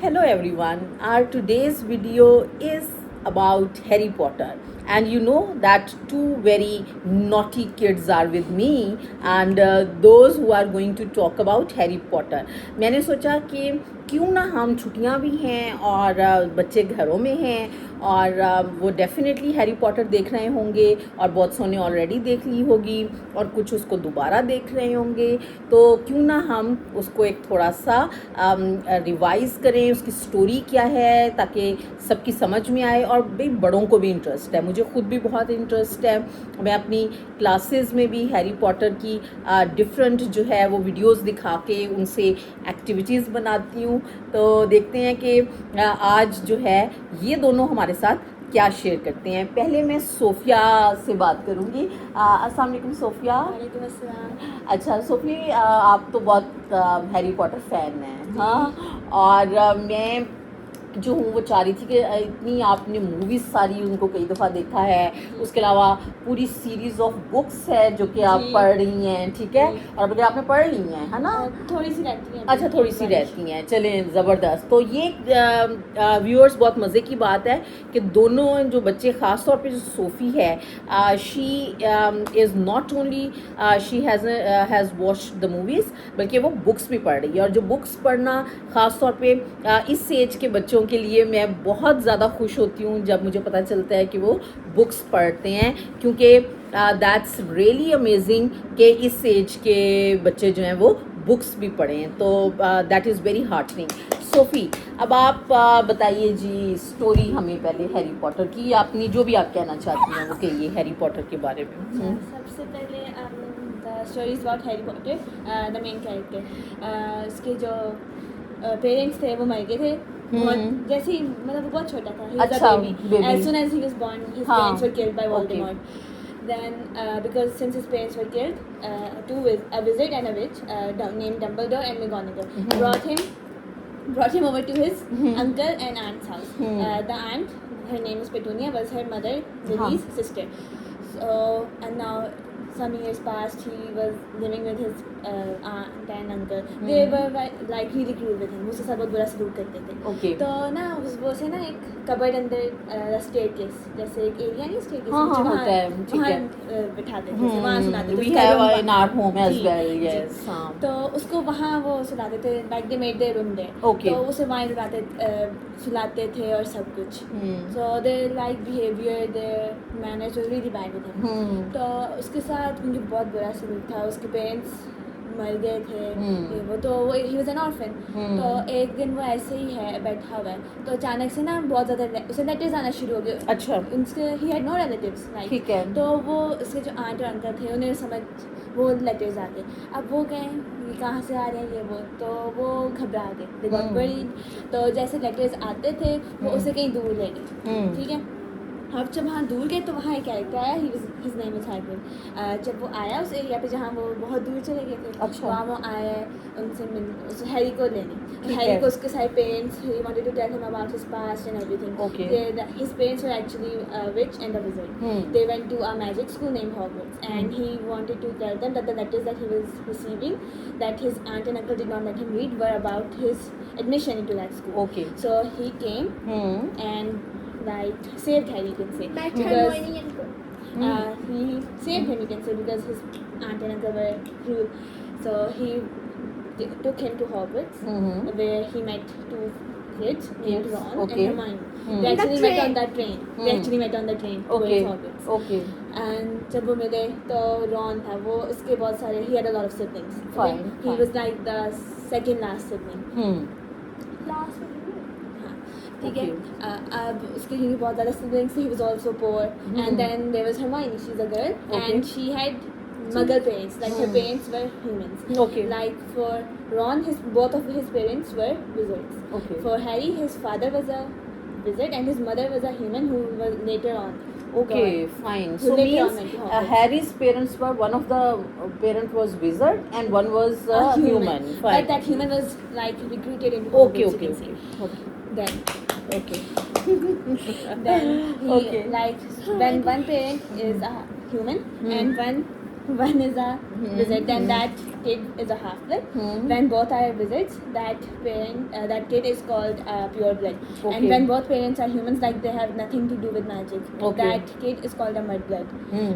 Hello everyone. Our today's video is about Harry Potter. And you know that two very naughty kids are with me and those who are going to talk about Harry Potter. मैंने सोचा कि क्यों ना हम छुट्टियां भी हैं और बच्चे घरों में हैं और वो डेफिनेटली हैरी पॉटर देख रहे होंगे और बहुत सौ ने ऑलरेडी देख ली होगी और कुछ उसको दोबारा देख रहे होंगे, तो क्यों ना हम उसको एक थोड़ा सा रिवाइज़ करें, उसकी स्टोरी क्या है, ताकि सबकी समझ में आए। और भाई बड़ों को भी इंटरेस्ट है, मुझे खुद भी बहुत इंटरेस्ट है। मैं अपनी क्लासेस में भी हैरी पॉटर की डिफरेंट जो है वो वीडियोस दिखा के उनसे एक्टिविटीज़ बनाती हूँ। तो देखते हैं कि आज जो है ये दोनों हमारे साथ क्या शेयर करते हैं। पहले मैं सोफिया से बात करूँगी। अस्सलाम वालेकुम सोफिया। वालेकुम अस्सलाम। अच्छा सोफिया, आप तो बहुत हैरी पॉटर फ़ैन हैं, हाँ। और मैं जो हूँ वो चाह रही थी कि इतनी आपने मूवीज़ सारी उनको कई दफ़ा देखा है, उसके अलावा पूरी सीरीज़ ऑफ बुक्स है जो कि आप पढ़ रही हैं, ठीक है, और बल्कि आपने पढ़ ली हैं, है ना? थोड़ी सी रहती हैं। अच्छा, थोड़ी सी रहती हैं, चलें ज़बरदस्त। तो ये व्यूअर्स बहुत मज़े की बात है कि दोनों जो बच्चे, ख़ास तौर पे जो सोफ़ी है, she is not only she has watched the movies, बल्कि वो बुक्स भी पढ़ रही है। और जो बुक्स पढ़ना ख़ास तौर पे इस एज के बच्चों के लिए मैं बहुत ज़्यादा खुश होती हूँ जब मुझे पता चलता है कि वो बुक्स पढ़ते हैं, क्योंकि दैट्स रियली अमेजिंग कि इस एज के बच्चे जो हैं वो बुक्स भी पढ़ें। तो that is very heartening. SoFi, अब आप बताइए जी स्टोरी हमें पहले हैरी पॉटर की, अपनी जो भी आप कहना चाहती हैं वो कहिए हैरी पॉटर के बारे में। सबसे पहले the story is about Harry Potter, the main character. उसके जो पेरेंट्स थे वो मर गए थे। जैसे ही मतलब वो बहुत छोटा था, अच्छा, baby. as soon as he was born his हाँ, parents were killed by okay. Voldemort. Then because since his parents were killed, a wizard and a witch named Dumbledore and McGonagall brought him over to his uncle and aunt's house. The aunt, her name is Petunia, was her mother Lily's sister. So and now some years passed, he was living with his aunt and uncle. They were like really cruel with him. उससे सब बहुत बुरा सलूक करते थे। Okay. तो ना वो से ना एक कबर्ड अंदर स्टेयरकेस, जैसे एक एरिया नहीं स्टेयरकेस, हाँ, हाँ, होता है, ठीक है। बिठाते थे, वहाँ सुलाते थे। We have in our home as well, yes, हाँ। तो उसको वहाँ वो सुलाते थे, like they made their room there. Okay. तो उसे वहाँ सुलाते थे और सब कुछ। So their like behavior, their manners were really bad with him. तो उसके साथ मुझे बहुत बुरा सलूक था। उसके पेरेंट्स मर गए थे, वो तो वो ही वॉज एन ऑर्फन। तो एक दिन वो ऐसे ही है बैठा हुआ है, तो अचानक से ना बहुत ज़्यादा उसे लेटर्स आना शुरू हो गए। अच्छा। उनके he had no relatives, like, ठीक है। तो वो उसके जो आंट और अंकल थे उन्हें समझ वो लेटर्स आ गए। अब वो गए ये कहाँ से आ रहे हैं ये वो, तो वो घबरा गए, दे गॉट वरीड। तो जैसे लेटर्स आते थे वो उसे कहीं दूर ले गए, ठीक है। अब जब वहाँ दूर गए तो वहाँ एक कैरेक्टर आया, हिज नेम इज हैग्रिड। जब वो आया उस एरिया पे जहाँ वो बहुत दूर चले गए थे, अच्छा। वहाँ वो आया उनसे उस हैरी को लेने। हैरी को उसके सारे parents, he wanted to tell him about his past and everything. Okay. His parents were actually a witch and a wizard. They went to a magic school named Hogwarts, and he wanted to tell them that the letters that he was receiving, that his aunt and uncle did not let him read, were about his admission into that school. Okay. So he came and like saved Harry, you can say, because he saved him, you can say, because his aunt and uncle were cruel. So he took him to Hogwarts, where he met two kids named Ron and Hermione. They actually met on that train. They actually met on the train towards Hogwarts. Okay. And जब वो मिले तो Ron था, वो उसके बहुत सारे, he had a lot of siblings. Fine. He was like the second last sibling. Last one. ठीक है। अब उसके लिए बहुत ज़्यादा siblings थे, he was also poor. And then there was Hermione, she's a girl, and she had muggle parents, like her parents were humans. Okay. Like for Ron, both of his parents were wizards. Okay. For Harry, his father was a wizard and his mother was a human who was later on Okay, God. fine. Who So later means on went to Hogwarts. Harry's parents were, one of the parent was wizard and one was A human. Fine. But that human was like recruited into Okay, Hogwarts, you okay, can okay. say. Then Okay. then he Okay. like when one parent is a human and one one is a visit, then that kid is a half blood. When both are visits, that kid is called pure blood. Okay. And when both parents are humans, like they have nothing to do with magic, Okay. that kid is called a mud blood.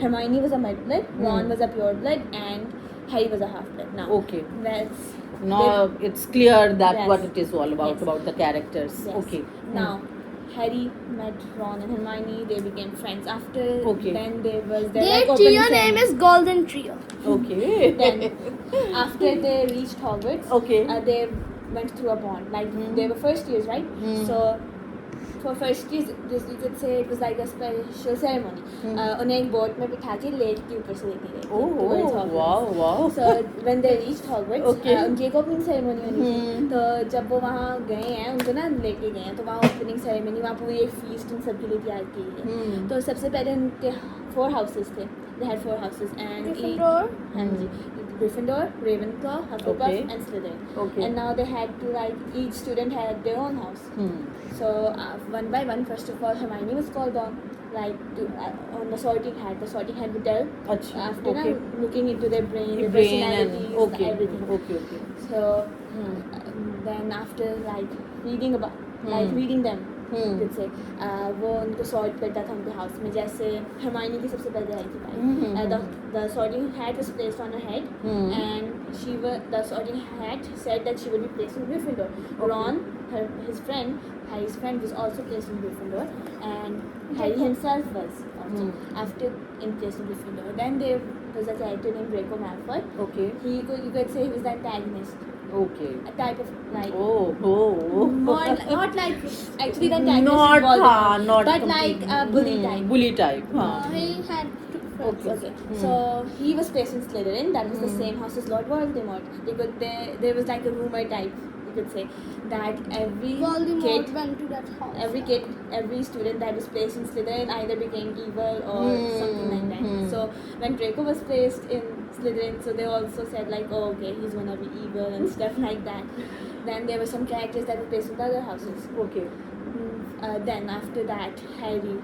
Hermione was a mud blood, Ron was a pure blood, and Harry was a half blood. Now, Okay. that's Now it's clear that Yes. what it is all about, Yes. about the characters. Yes. Okay. Now, Harry met Ron and Hermione. They became friends. After Okay. then, there was Their like trio opening name ceremony. is Golden Trio. Okay. Then, after they reached Hogwarts, Okay. they went through a bond. Like they were first years, right? So for first years, this you could say it was like a special ceremony. उन्हें एक boat में बिठा के lake के ऊपर से लेके गए Oh, towards Hogwarts. wow, wow. So when they reached Hogwarts, Okay. उनकी एक opening ceremony होनी थी. तो जब वो वहाँ गए हैं, उनको ना लेके गए हैं, तो वहाँ opening ceremony, वहाँ पूरी एक feast उन सबके लिए तैयार की गई है. तो सबसे पहले उनके 4 houses थे. They had 4 houses and Gryffindor. हाँ जी, Gryffindor, Ravenclaw, Hufflepuff, Okay. and Slytherin. Okay. And now they had to each student had their own house. So one by one, first of all, Hermione was called on, on the sorting hat. The sorting hat would tell Achha, after okay. looking into their brain, their Brain and personalities, okay. everything. Okay. So then after reading about reading them, you could say वो उनको sort करता था उनके house में, जैसे Hermione की सबसे पहले आई थी. The sorting hat was placed on her head, and the sorting hat said that she would be placed in Gryffindor. Ron, his friend, Harry's friend, was also placed in Gryffindor, and Harry himself was also after placed in Gryffindor. Then there was a character named Draco Malfoy. Okay. You could say he was the antagonist, Okay. a type of Oh. more not like actually the antagonist Not, is Voldemort, not but like a bully type. Bully type. He had two friends. Okay. So he was placed in Slytherin. That was the same house as Lord Voldemort. There was like a rumor type, you could say, that every Voldemort kid, went to that house. every student that was placed in Slytherin either became evil or something like that. So when Draco was placed in Slytherin, so they also said like, oh, okay, he's gonna be evil and stuff like that. Then there were some characters that were placed in the other houses. Okay. Then after that, Harry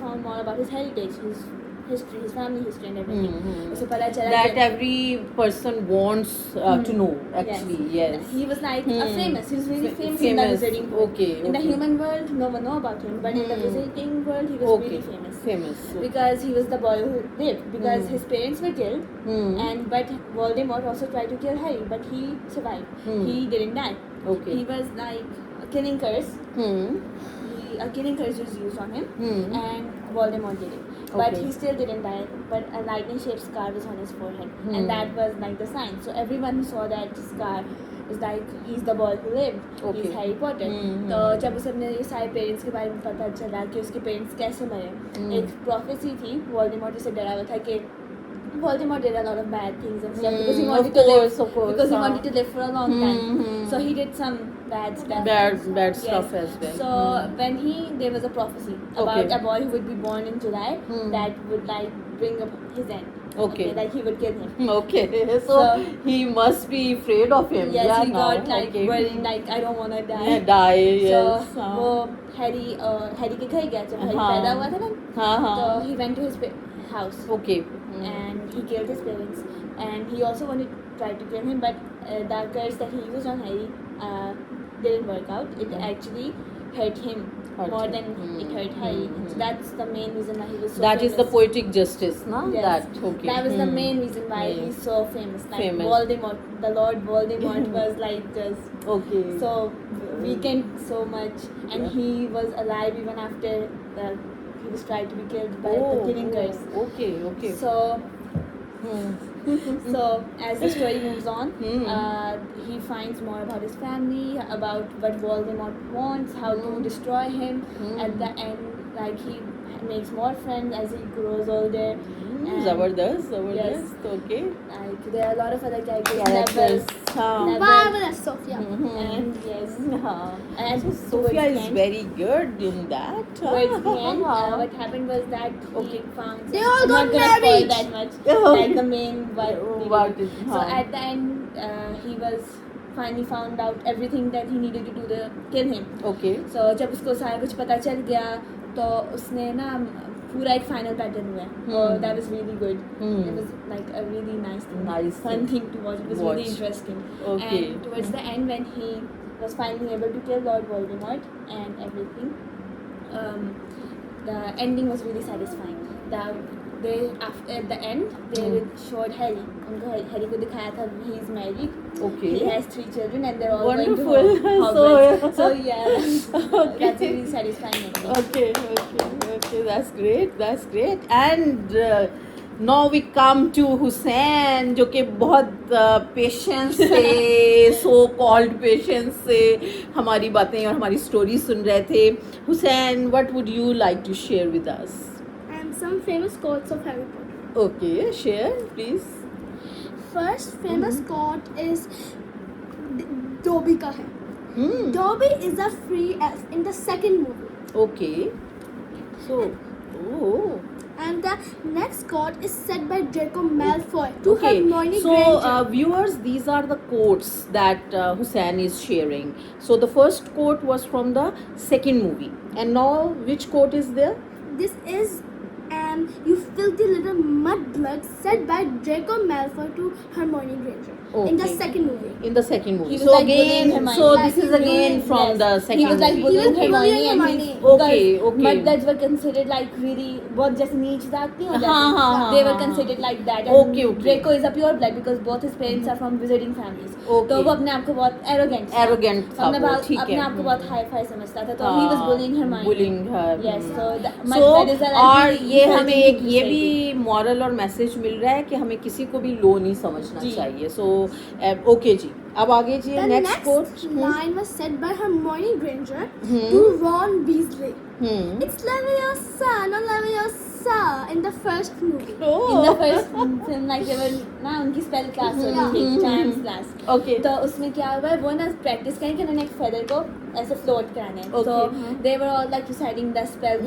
found more about his heritage, his history, his family history and everything. उसे पता चला That कि- every person wants to know, actually. Yes. He was like a famous. He was really famous in the Famous. wizarding world. Okay, In the okay. human world, no one know about him, but in the wizarding world, he was Okay. really famous. Famous. Okay. Because he was the boy who lived. Because his parents were killed, but Voldemort also tried to kill Harry, but he survived. He didn't die. Okay. He was like a killing curse. A killing curse was used on him, and Voldemort did it. But Okay. he still didn't die. But a lightning-shaped scar was on his forehead, and that was like the sign. So everyone who saw that scar was like, he's the boy who lived. Okay. He's Harry Potter. तो जब उसे अपने ये सारे parents के बारे में पता चला कि उसके पेरेंट्स कैसे मरे, एक प्रोफेसी थी, वोल्डेमॉर्ट उसे डरा हुआ था कि Voldemort did a lot of bad things and stuff because he wanted to live. Of course. Because he wanted to live for a long time. So he did some bad stuff. Bad stuff as well. So when there was a prophecy about a boy who would be born in July that would like bring up his end. Okay. Like he would kill him. Okay. So he must be afraid of him. Yes, Yeah, he now. got like Okay. worried, like I don't want to die. Yeah, die. Yes. So वो Harry के घर गया जब Harry हाँ. पैदा हुआ था ना. हाँ. So he went to his house. Okay. And he killed his parents, and he also wanted to try to kill him, but the curse that he used on Harry didn't work out. It actually hurt him more than it hurt Harry. So that's the main reason why he was so That famous. is the poetic justice, no? Yes. That okay. That was the main reason why Yeah. he's so famous. Like Famous. Voldemort, the Lord Voldemort was like just Okay. so weakened so much, and he was alive even after he was tried to be killed by the killing curse. Okay. So so as the story moves on, he finds more about his family, about what Voldemort wants, how to destroy him. At the end, like he makes more friends as he grows older. And, Zabardast. Yes. Okay. Like there are a lot of other characters. Characters. Neville, Marvelous Sophia. and yes, and So towards Sophia the is end- very good in that. Towards the end, what happened was that he found. They all I'm got not gonna spoil married. that much. Oh. Like the main What is- So at the end, he was finally found out everything that he needed to do to kill him. Okay. So जब उसको सारा कुछ पता चल गया, तो उसने ना पूरा एक final pattern हुआ है और that was really good. It was like a really nice thing, Nice fun thing. thing to watch. It was Watch. really interesting. Okay. And towards the end, when he was finally able to kill Lord Voldemort and everything, the ending was really satisfying. At the end they showed Harry. उनको Harry को दिखाया था he is married. Okay. He has 3 children and they're all Wonderful. going to Hogwarts. So yeah, Okay. that's a really satisfying ending. Okay, that's great. And now we come to Hussain, जो कि बहुत patience से, so called patience से हमारी बातें और हमारी story सुन रहे थे. Hussain, what would you like to share with us? And some famous quotes of Harry Potter. Okay, share please. First famous quote is Dobby का है. Dobby is a free elf in the second movie. Okay. So, oh. And the next quote is said by Draco Malfoy to Okay, Hermione so Granger. viewers, these are the quotes that Hussain is sharing. So the first quote was from the second movie, and now which quote is there? This is you filthy little mudblood said by Draco Malfoy to Hermione Granger in the Okay. second movie. In the second movie. He was So like bullying again, Hermione. so Like this is he again bullied- from Yes. the second He was like movie. bullying He was Hermione bullying and Hermione. Okay. Mudbloods were considered like really बहुत जैसे नीच जात नहीं हो जाती. हाँ, They were हाँ, considered like that. Okay. Draco is a pure blood because both his parents are from wizarding families. Okay. तो वो अपने आप को बहुत arrogant था. Arrogant था अपने वो, बात- ठीक है. अपने आप को बहुत high fi समझता था. तो he was bullying Hermione. Bullying her. Yes. So So mudblood is a like और really ये insulting हमें एक thing to ये say भी to. मॉरल और मैसेज मिल रहा है कि हमें किसी को भी लो नहीं समझना जी. चाहिए. सो ओके जी, अब आगे जी The next next quote. line was said by Hermione Granger to Ron Weasley. It's Leviosa, not Leviosa in the first movie. In the first film like they were ना उनकी spell class होती थी, charms class. Okay. तो उसमें क्या हुआ है वो ना प्रैक्टिस करें कि उन्होंने एक फेदर को ऐसे फ्लोट कराना है. Okay. So they were all like reciting the spell.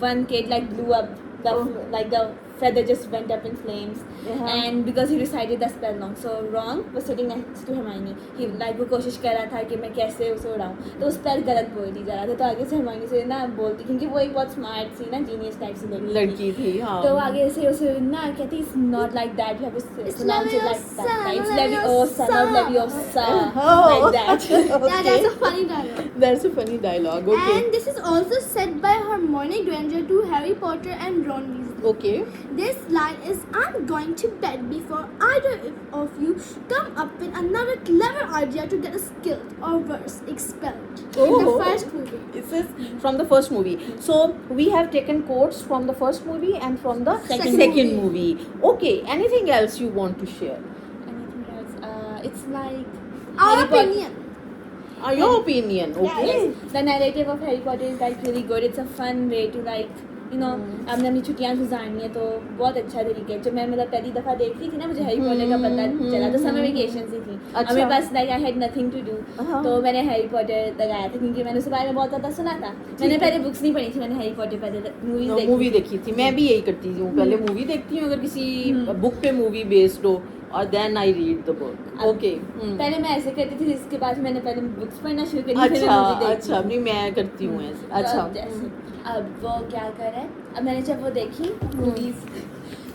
One kid like blew up the feather just went up in flames. And because he recited the spell wrong, so Ron was sitting next to Hermione. He like वो कोशिश कर रहा था कि मैं कैसे उसे उड़ाऊं, तो स्पेल गलत बोल दी जा रहा था. तो आगे से Hermione से ना बोलती क्योंकि वो एक बहुत स्मार्ट सी ना जीनियस टाइप सी लड़की थी. हाँ. तो आगे से उसे ना कहती it's not like that, you have to It's pronounce it like that. Leviosa, It's not Leviosa, not Leviosa, Oh. like that. Yeah, that's a funny dialogue. That's a funny dialogue. Okay. And this is also said by Hermione Granger to Harry Potter and Ron Weasley. Okay. This line is I'm going to bed before either of you come up with another clever idea to get us killed or worse, expelled. In the Oh. first movie. This is from the first movie. So we have taken quotes from the first movie and from the Second movie. Okay. Anything else you want to share? Anything else? It's like Our Harry Potter- opinion. Your opinion. Okay. Yes, the narrative of Harry Potter is like really good. It's a fun way to like आपने अपनी छुट्टियां गुजारनी है तो बहुत अच्छा तरीका है. जब मैं मतलब पहली दफा देख रही थी ना मुझे हैरी पॉटर का पता चला तो समर वेकेशन ही थी. अच्छा. और मेरे पास like I had nothing to do तो मैंने हैरी पॉटर लगाया था क्योंकि मैंने उसके बारे में बहुत ज़्यादा सुना था. मैंने पहले बुक्स नहीं पढ़ी थी, मैंने हैरी पॉटर पहले मूवी देखी थी. मैं भी यही करती हूँ, पहले मूवी देखती हूँ अगर किसी बुक पे मूवी बेस्ड हो और then I read the book. Okay. पहले मैं ऐसे करती थी, जिसके बाद मैंने पहले बुक्स पढ़ना शुरू करी. फिर अच्छा movie देखी. अच्छा. नहीं मैं करती हूँ ऐसे. तो अच्छा. अब जैसे अब वो क्या कर रहा है. अब मैंने जब वो देखी मूवीज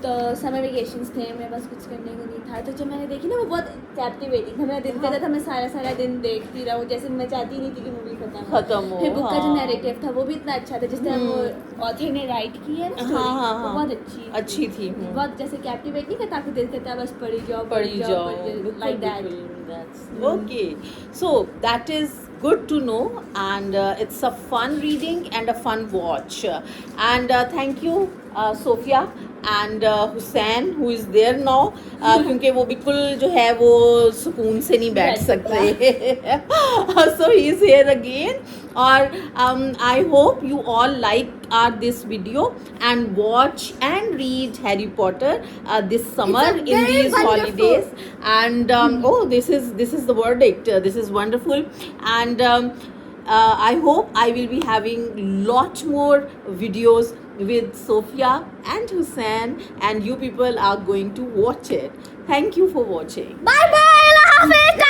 तो समर वेकेशंस थे, मेरे पास कुछ करने को नहीं था. तो जब मैंने देखी ना वो बहुत कैप्टिवेटिंग था. मेरा दिल करता था मैं सारा दिन देखती रहूँ. जैसे मैं चाहती नहीं थी कि मूवी खत्म हो. फिर बुक का जो हाँ. नैरेटिव था वो भी इतना अच्छा था. जिस तरह वो ऑथर ने राइट की है ना story, हाँ. वो बहुत अच्छी थी. बहुत जैसे कैप्टिवेट नहीं करता, आपको दिल करता है बस पढ़ी जाओ like that. Okay, so that is good to know, and it's a fun reading and a fun watch. And thank you, Sophia and Hussain, who is there now, क्योंकि वो बिल्कुल जो है वो सुकून से नहीं बैठ सकते. So he is here again. और I hope you all like this video and watch and read Harry Potter this summer It's a in very these wonderful. holidays. And oh, this is the verdict. This is wonderful. And I hope I will be having lot more videos with Sophia and Hussain, and you people are going to watch it. Thank you for watching. Bye bye. Allah Hafiz.